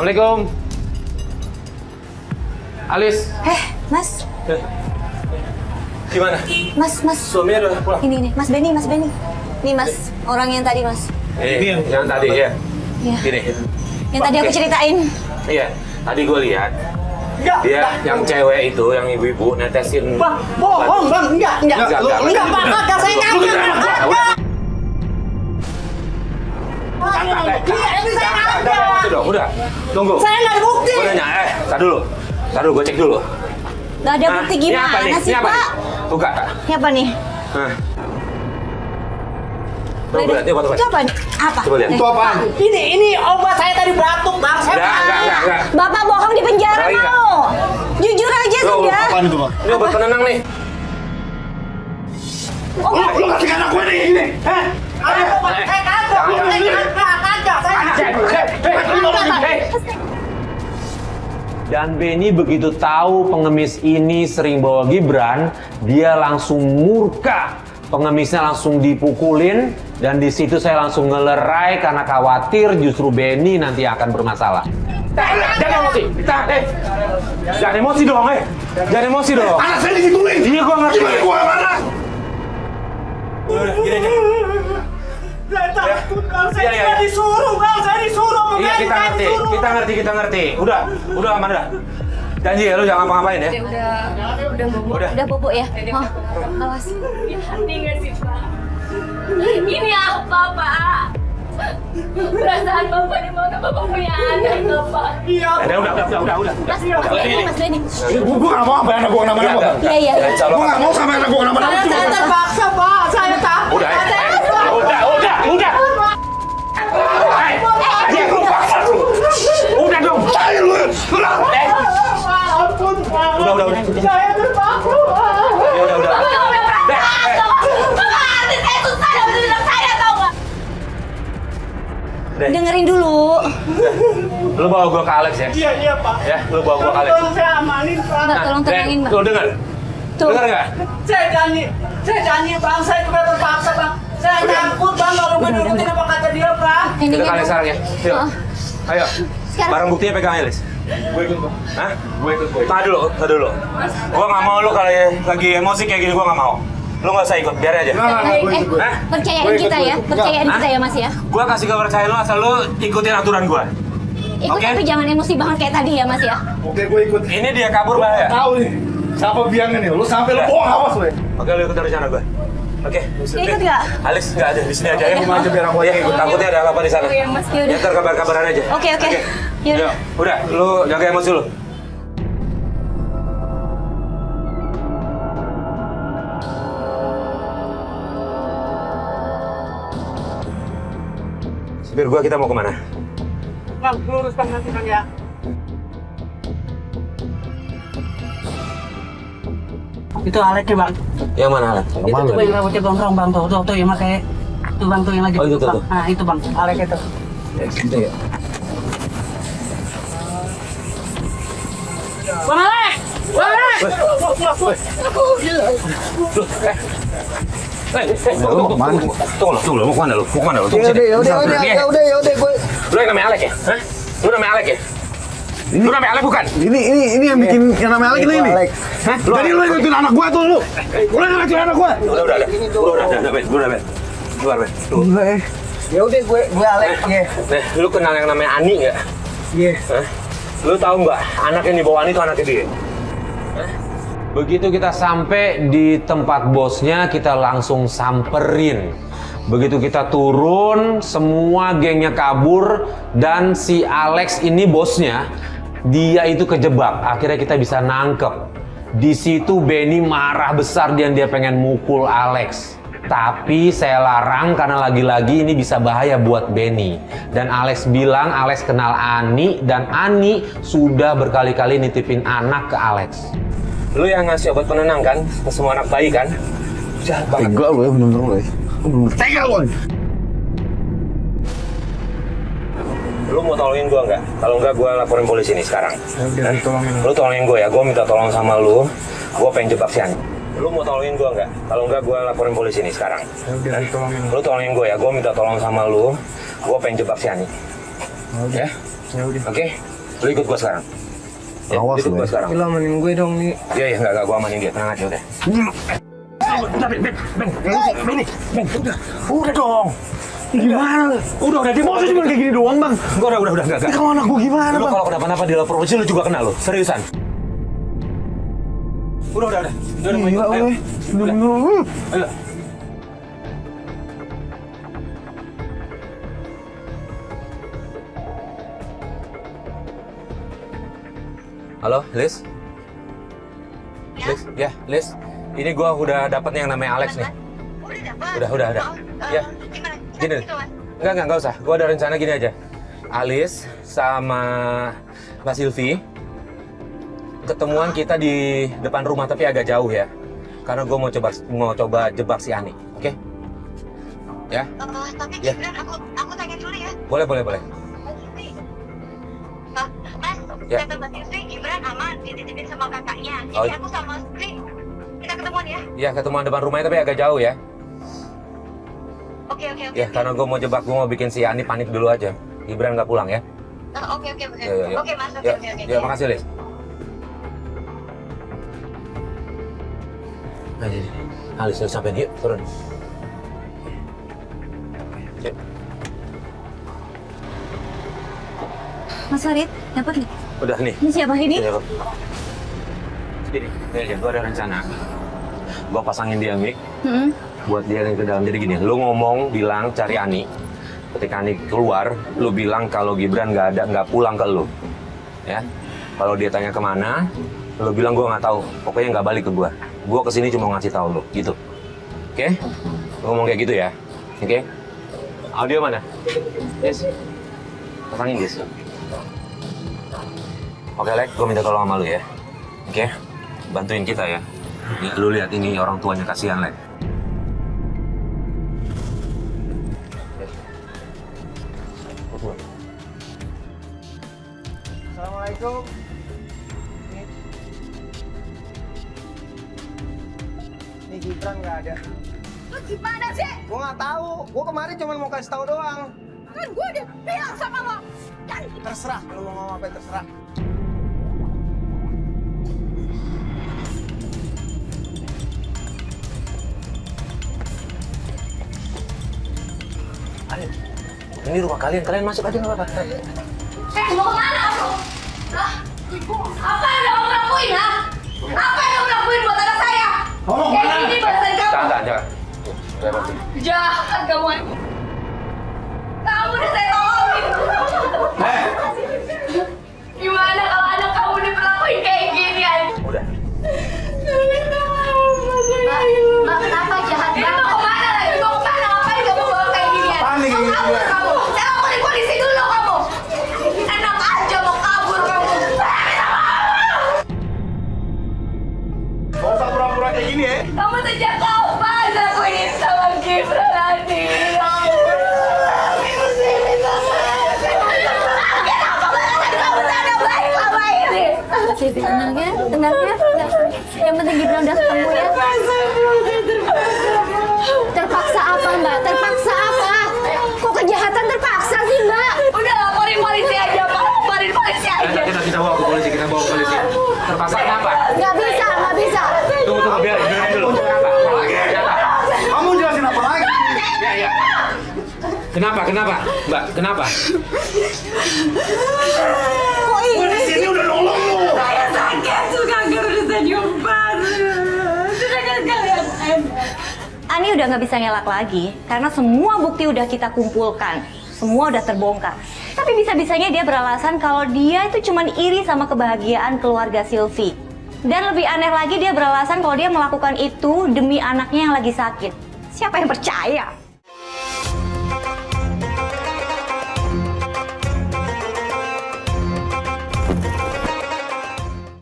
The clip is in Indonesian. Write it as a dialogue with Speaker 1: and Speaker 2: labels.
Speaker 1: Assalamualaikum. Alis.
Speaker 2: Mas.
Speaker 1: Gimana?
Speaker 2: Mas.
Speaker 1: Suaminya udah pulang?
Speaker 2: Ini, Mas Benny. Nih Mas, orang yang tadi Mas.
Speaker 1: Ini yang tadi ya?
Speaker 2: Iya.
Speaker 1: Gini.
Speaker 2: Yang tadi aku ceritain.
Speaker 1: Iya, tadi gue lihat. Dia yang cewek itu, yang ibu-ibu netesin.
Speaker 3: Bang, bohong bang, enggak. Bang, kagak saya kagak. Ini saya kagak.
Speaker 1: Udah, tunggu.
Speaker 3: Saya nggak ada bukti.
Speaker 1: Gue nanya, tar dulu, gue cek dulu.
Speaker 2: Gak ada bukti gimana sih
Speaker 1: Ini apa
Speaker 2: Pak?
Speaker 1: nih? Buka.
Speaker 2: Ini apa nih?
Speaker 1: Coba lihat, ini foto.
Speaker 2: Itu apa? Apa?
Speaker 1: Coba lihat.
Speaker 3: Itu apaan? Ini obat saya tadi batuk bang.
Speaker 1: Enggak.
Speaker 2: Bapak bohong di penjara
Speaker 1: Enggak.
Speaker 2: mau. Jujur aja sudah.
Speaker 3: Apaan itu bang?
Speaker 1: Ini obat penenang nih.
Speaker 3: Lu ngasih anak gue nih ini? Hah? Saya kagak.
Speaker 1: Dan Benny begitu tahu pengemis ini sering bawa Gibran, dia langsung murka. Pengemisnya langsung dipukulin, dan di situ saya langsung ngelerai karena khawatir justru Benny nanti akan bermasalah. Jangan emosi, jangan emosi dong, jangan emosi dong.
Speaker 3: Anak saya digituin.
Speaker 1: Iya, gua ngerti.
Speaker 3: Gimana gua mana?
Speaker 1: Gini aja.
Speaker 3: Saya takut bang,
Speaker 1: Iya.
Speaker 3: saya disuruh bang, saya disuruh.
Speaker 1: Iya, kita ngerti. Udah aman dah. Janji ya, lu jangan ngapa-ngapain ya.
Speaker 2: Udah bobo ya. Oh, awas.
Speaker 4: Hati nggak sih Pak? Ini apa Pak? Perasaan Bapak di mana Bapak punya anak nggak Pak?
Speaker 3: Iya.
Speaker 1: Udah.
Speaker 2: Mas Benny.
Speaker 3: Gua nggak mau sampai anak gua nama-nama.
Speaker 2: Iya.
Speaker 3: Gua nggak mau sampai anak gua nama-nama. Saya terpaksa pak, saya takut.
Speaker 1: Udah. Udah dong.
Speaker 3: Saya lu. Ampun pak.
Speaker 1: Udah.
Speaker 3: Saya terpaksa.
Speaker 1: Udah.
Speaker 4: Bapak artis saya susah dapat bilang saya tahu nggak?
Speaker 2: Dengerin dulu.
Speaker 1: Lu bawa gua ke Alex ya?
Speaker 3: Iya pak.
Speaker 1: Ya, lu bawa gua ke Alex.
Speaker 3: Tolong saya amanin pak.
Speaker 2: Mbak, tolong tenangin Mbak.
Speaker 1: Lu denger?
Speaker 2: Tuh.
Speaker 1: Denger nggak?
Speaker 3: Saya janji bang, saya juga terpaksa bang. Saya takut bang kalau gue diikutin apa kata dia bang.
Speaker 2: Ini
Speaker 1: Kita ke
Speaker 2: kan.
Speaker 1: Alex sekarang ya. Yuk.
Speaker 2: Oh.
Speaker 1: Ayo.
Speaker 2: Sekarang.
Speaker 1: Barang buktinya pegang Alex.
Speaker 3: Gue ikut bang.
Speaker 1: Hah? Gue ikut. Tahan dulu. Gua nggak mau lu kalau lagi emosi kayak gini, gua nggak mau. Lu nggak usah ikut, biar aja. Hah?
Speaker 2: Percayain kita ya. Percayain kita ya Mas ya.
Speaker 1: Gua kasih kepercayaan lu asal lu ikutin aturan gua.
Speaker 2: Ikut
Speaker 1: Oke.
Speaker 2: tapi jangan emosi banget kayak tadi ya Mas ya.
Speaker 3: Oke gue ikut.
Speaker 1: Ini dia kabur bahaya.
Speaker 3: Tahu nih. Siapa biangnya nih? Lu sampai lu bohong awas lu.
Speaker 1: Oke, lu ikutin rencana gua. Oke.
Speaker 2: Ikut nggak?
Speaker 1: Alex nggak ada di sini aja ya.
Speaker 3: Rumah aja biar aku
Speaker 1: Ya,
Speaker 3: aja ikut.
Speaker 1: takutnya ada apa-apa di sana.
Speaker 2: Oh ya Mas,
Speaker 1: Ya,
Speaker 2: yaudah.
Speaker 1: ntar kabar-kabaran aja.
Speaker 2: Oke.
Speaker 1: Yuk,
Speaker 2: Yaudah.
Speaker 1: udah, lu jaga emosi lu. Supir gua, kita mau kemana?
Speaker 3: Bang, lurus bang nanti bang ya. Itu Aleknya bang.
Speaker 1: Yang mana, Alex?
Speaker 3: Itu tuh yang rambutnya gondrong bang, tuh yang pakai itu bang tuh yang lagi.
Speaker 1: Oh, itu tuh,
Speaker 3: bang.
Speaker 1: tuh.
Speaker 3: Nah itu bang, Alek itu.
Speaker 1: Ya.
Speaker 3: Bang Alek, bang Alek.
Speaker 1: Tunggu, mau kemana lu? Tunggu sini.
Speaker 5: Yaudah, gue.
Speaker 1: Lu yang namanya Alek ya? Hah? Lu namanya Alek ya? Lu namanya Alek bukan?
Speaker 5: Ini yang bikin yang namanya Alek ini.
Speaker 1: Hah?
Speaker 5: Jadi lu ikutin anak gua tuh lu. Lu yang ikutin anak gua.
Speaker 1: Udah, Ben. Keluar, Ben. Tuh.
Speaker 5: Ya udah gue Alek.
Speaker 1: Nih, lu kenal yang namanya Ani nggak?
Speaker 5: Iya.
Speaker 1: Hah? Lu tahu nggak? Anak yang dibawa Ani itu anaknya dia. Hah? Begitu kita sampai di tempat bosnya, kita langsung samperin. Begitu kita turun, semua gengnya kabur, dan si Alex ini bosnya, dia itu kejebak. Akhirnya kita bisa nangkep. Di situ Benny marah besar dan dia pengen mukul Alex. Tapi saya larang karena lagi-lagi ini bisa bahaya buat Benny. Dan Alex bilang Alex kenal Ani, dan Ani sudah berkali-kali nitipin anak ke Alex. Lu yang ngasih obat penenang kan ke semua anak bayi kan? Jahat banget.
Speaker 5: Tega lu ya bener-bener lu. Tega lu.
Speaker 1: Lu mau tolongin gua nggak? Kalau nggak gua laporin polisi nih sekarang.
Speaker 5: Ya udah tolongin.
Speaker 1: Lu tolongin gua ya, gua minta tolong sama lu. Gua pengen jebak si Ani. Lu mau tolongin gua nggak? Kalau nggak gua laporin polisi nih sekarang.
Speaker 5: Ya udah tolongin.
Speaker 1: Lu tolongin gua ya, gua minta tolong sama lu. Gua pengen jebak si Ani. Ya?
Speaker 5: Ya udah.
Speaker 1: Oke? Lu ikut gua sekarang. Ya,
Speaker 5: Awas
Speaker 1: ikut
Speaker 5: lu.
Speaker 1: gua sekarang.
Speaker 5: Lu amanin gue dong nih.
Speaker 1: Iya, iya, enggak, gua amanin dia. Tenang aja udah. Udah, udah dong.
Speaker 5: Gimana?
Speaker 1: Udah, dia mau
Speaker 5: Cuma kayak gini doang, Bang.
Speaker 1: Udah, enggak.
Speaker 5: Kalau anak gue gimana,
Speaker 1: Lu
Speaker 5: Bang?
Speaker 1: kalau kenapa-napa di lapor polisi lu juga kena lu. Seriusan. Udah.
Speaker 5: Gila,
Speaker 1: Ayo.
Speaker 5: weh. Bener-bener.
Speaker 1: Ayo. Halo, Liz?
Speaker 4: Ya?
Speaker 1: Liz, ya, Liz. Ini gua udah dapet yang namanya Alex nih. Udah. Ya. Gini. Enggak usah. Gua ada rencana gini aja. Alice sama Mbak Silvi ketemuan kita di depan rumah tapi agak jauh ya. Karena gua mau coba jebak si Ani, oke? Ya?
Speaker 4: Tapi
Speaker 1: Ya.
Speaker 4: Gibran, aku tanya dulu ya.
Speaker 1: Boleh.
Speaker 4: Mas,
Speaker 1: Ya.
Speaker 4: kata Mbak Silvi, Gibran aman dititipin sama kakaknya.
Speaker 1: Oh.
Speaker 4: Jadi aku sama Sri, kita ketemuan ya.
Speaker 1: Ya, ketemuan depan rumahnya tapi agak jauh ya.
Speaker 4: Oke.
Speaker 1: Ya, karena gua mau bikin si Ani panik dulu aja. Gibran nggak pulang ya.
Speaker 4: Oke, bener.
Speaker 1: Ya.
Speaker 4: Oke, Mas.
Speaker 1: Ya,
Speaker 4: Oke.
Speaker 1: ya, makasih, Liz. Nah, jadi, Alice udah sampai yuk, turun. Yuk.
Speaker 2: Mas Farid, dapat nih.
Speaker 1: Udah nih.
Speaker 2: Ini siapa ini?
Speaker 1: Ini aja, gue ada rencana. Gue pasangin dia mic buat dia yang ke dalam. Jadi gini, lu ngomong, bilang cari Ani. Ketika Ani keluar, lu bilang kalau Gibran nggak pulang ke lu. Ya, kalau dia tanya kemana, lu bilang gue nggak tahu. Pokoknya nggak balik ke gue. Gue kesini cuma ngasih tahu lu, gitu. Oke? Lu ngomong kayak gitu ya. Oke? Audio mana? Yes. Pasangin, Yes. Oke, Lek, gue minta tolong sama lu ya. Oke? Bantuin kita ya. Lu lihat ini orang tuanya kasihan, Lek.
Speaker 5: Assalamualaikum. Ini Gibran nggak ada.
Speaker 4: Lu gimana sih?
Speaker 5: Gue nggak tahu. Gue kemarin cuma mau kasih tahu doang.
Speaker 4: Kan gue udah bilang sama lo.
Speaker 5: Terserah. Lu mau ngomong apa terserah.
Speaker 1: Ayo. Ini rumah kalian masuk aja nggak apa-apa.
Speaker 4: Mau kemana kamu? Hah? Apa yang kamu lakuin, ha? Apa yang kamu lakuin buat anak saya? Kayak gini balasan kamu.
Speaker 1: Jangan.
Speaker 4: Jahat kamu. Kamu udah saya tolongin. Gimana kalau anak kamu diperlakuin kayak gini, An?
Speaker 1: Udah.
Speaker 2: Mbak, kenapa jahat
Speaker 4: Ini
Speaker 2: banget?
Speaker 4: mau kemana lagi? Mau kemana? Ngapain kamu bawa kayak ginian?
Speaker 5: Apaan nih kayak
Speaker 4: Mau kabur
Speaker 5: gini?
Speaker 4: kamu? Saya laporin polisi dulu kamu. Enak aja mau kabur kamu.
Speaker 5: Gak usah pura-pura kayak gini ya.
Speaker 4: Kamu sejak kapan lakuin ini sama Gibran nanti? Kenapa banget kamu tak baik sama ini?
Speaker 2: Silvi, tenang ya. Yang penting Gibran udah ketemu ya. Terpaksa apa, Mbak? Terpaksa apa? Kok kejahatan terpaksa sih, Mbak?
Speaker 4: Udah laporin polisi aja, Pak. Laporin polisi aja.
Speaker 1: Kita bawa ke polisi, Terpaksa kenapa?
Speaker 2: Nggak bisa.
Speaker 1: Tunggu, biar dulu. Kenapa?
Speaker 5: Kamu jelasin apa lagi?
Speaker 1: Ya. Kenapa, Mbak? Kenapa?
Speaker 2: Kok ini sih?
Speaker 4: Saya sakit suka udah diumpat. Sudah kan kalian.
Speaker 2: Ani udah nggak bisa ngelak lagi karena semua bukti udah kita kumpulkan, semua udah terbongkar. Tapi bisa-bisanya dia beralasan kalau dia itu cuma iri sama kebahagiaan keluarga Silvi. Dan lebih aneh lagi dia beralasan kalau dia melakukan itu demi anaknya yang lagi sakit. Siapa yang percaya?